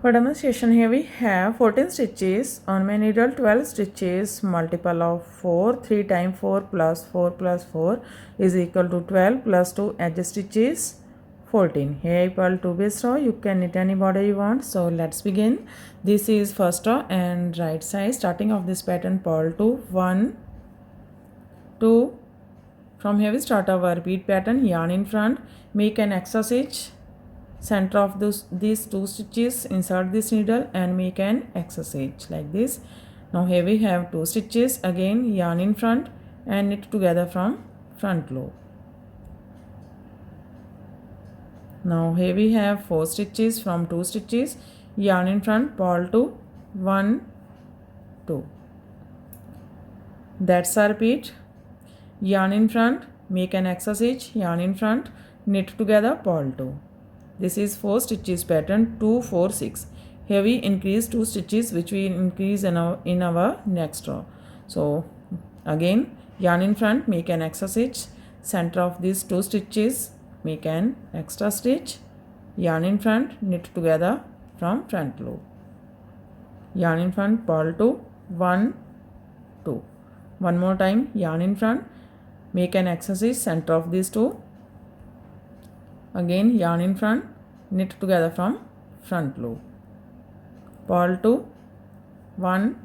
For demonstration, here we have 14 stitches on my needle, 12 stitches, multiple of 4, 3 times 4 plus 4 plus 4 is equal to 12 plus 2 edge stitches 14. Here equal to base row. You can knit any border you want. So let's begin. This is first row and right side. Starting of this pattern, purl 2, 1, 2. From here we start our repeat pattern, yarn in front, make an extra stitch, center of these 2 stitches, insert this needle and make an extra stitch like this. Now here we have 2 stitches, again yarn in front and knit together from front loop. Now here we have 4 stitches, from 2 stitches, yarn in front, purl 2, 1, 2. That's a repeat. Yarn in front, make an extra stitch, yarn in front, knit together, purl 2. This is 4 stitches pattern, 2, 4, 6. Here we increase 2 stitches which we increase in our next row. So again yarn in front, make an extra stitch, center of these 2 stitches, make an extra stitch, yarn in front, knit together from front loop. Yarn in front, purl 2, 1, 2. One more time, yarn in front, make an extra stitch, center of these 2. Again yarn in front, knit together from front loop. Purl 2, 1,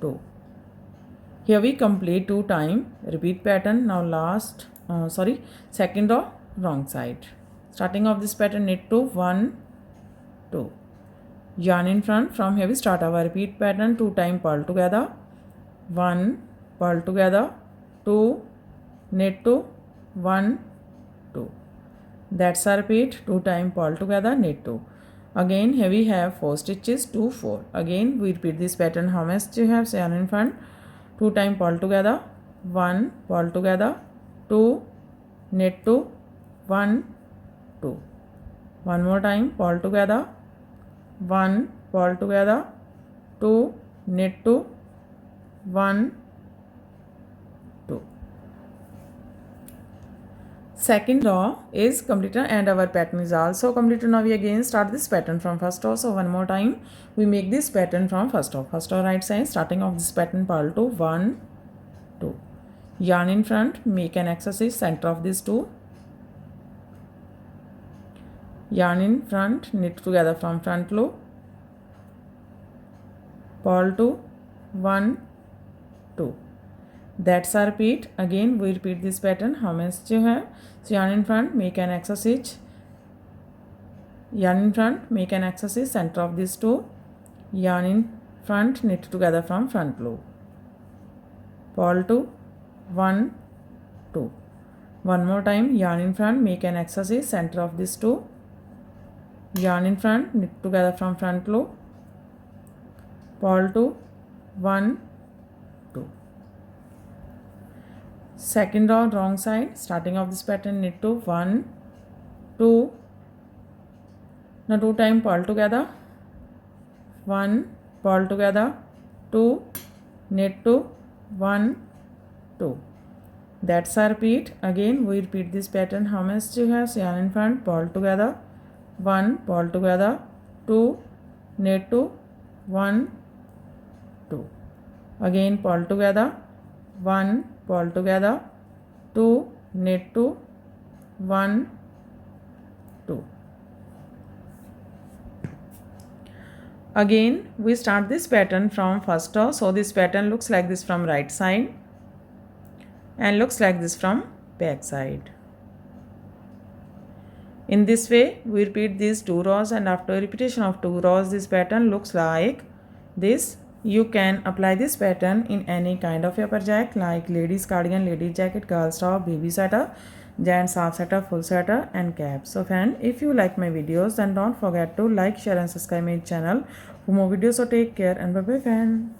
2. Here we complete 2 times repeat pattern. Now second row, wrong side. Starting of this pattern, knit 2, 1, 2. Yarn in front. From here we start our repeat pattern, 2 times purl together, 1, purl together, 2, knit 2, 1, 2. That's a repeat, 2 times purl together, knit 2. Again here we have 4 stitches, 2, 4. Again we repeat this pattern. How much you have? Yarn in front, 2 times purl together, 1, purl together, 2, knit 2, 1, 2. One more time, purl together, 1, purl together, 2, knit 2, 1, 2. Second row is completed and our pattern is also completed. Now we again start this pattern from first row. So one more time we make this pattern from first row. First row right side, starting of this pattern, purl 2, 1, 2. Yarn in front, make an extra stitch, center of these 2. Yarn in front, knit together from front loop. Purl 2, 1, 2. That's a repeat. Again we repeat this pattern. How much you have? So yarn in front, make an extra stitch, yarn in front, make an extra stitch, center of these 2. Yarn in front, knit together from front loop. Purl 2, 1, 2. One more time, yarn in front, make an extra stitch, center of these 2. Yarn in front, knit together from front loop. Purl 2, 1, 2. Second row, wrong side, starting of this pattern, knit 2, 1, 2. Now 2 times purl together, 1, purl together, 2, knit 2, 1, 2. That's a repeat. Again we repeat this pattern. How much you have? So yarn in front, purl together, 1, purl together, 2, knit 2, 1, 2. Again purl together, 1, purl together, 2, knit 2, 1, 2. Again we start this pattern from first row. So this pattern looks like this from right side and looks like this from back side. In this way we repeat these 2 rows, and after repetition of 2 rows this pattern looks like this. You can apply this pattern in any kind of your project like ladies cardigan, ladies jacket, girls top, baby sweater, gents half sweater, full sweater and cap. So friend, if you like my videos then don't forget to like, share and subscribe my channel for more videos. So take care and bye bye friend.